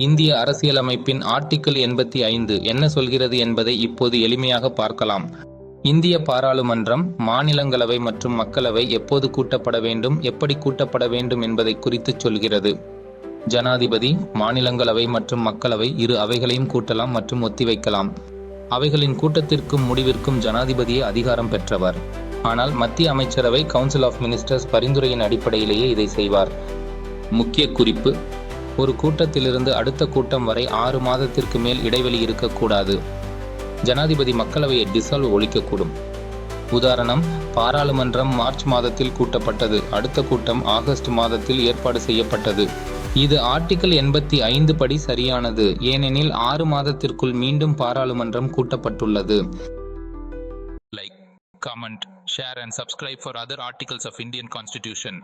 இந்திய அரசியலமைப்பின் ஆர்டிகிள் 85 என்ன சொல்கிறது என்பதை இப்போது எளிமையாக பார்க்கலாம். இந்திய பாராளுமன்றம், மாநிலங்களவை மற்றும் மக்களவை எப்போது கூட்டப்பட வேண்டும், எப்படி கூட்டப்பட வேண்டும் என்பதை குறித்து சொல்கிறது. ஜனாதிபதி, மாநிலங்களவை மற்றும் மக்களவை இரு அவைகளையும் கூட்டலாம் மற்றும் ஒத்திவைக்கலாம். அவைகளின் கூட்டத்திற்கும் முடிவிற்கும் ஜனாதிபதியே அதிகாரம் பெற்றவர். ஆனால் மத்திய அமைச்சரவை கவுன்சில் ஆஃப் மினிஸ்டர்ஸ் பரிந்துரையின் அடிப்படையிலேயே இதை செய்வார். முக்கிய குறிப்பு: ஒரு கூட்டத்திலிருந்து அடுத்த கூட்டம் வரை 6 மாதத்திற்கு மேல் இடைவெளி இருக்கக்கூடாது. ஜனாதிபதி மக்களவையை டிசால்வ் ஒழிக்கக்கூடும். உதாரணம்: பாராளுமன்றம் மார்ச் மாதத்தில் கூட்டப்பட்டது, அடுத்த கூட்டம் ஆகஸ்ட் மாதத்தில் ஏற்பாடு செய்யப்பட்டது. இது ஆர்டிகிள் 85 படி சரியானது, ஏனெனில் 6 மாதத்திற்குள் மீண்டும் பாராளுமன்றம் கூட்டப்பட்டுள்ளது. Like, comment, share and subscribe for other articles of Indian Constitution.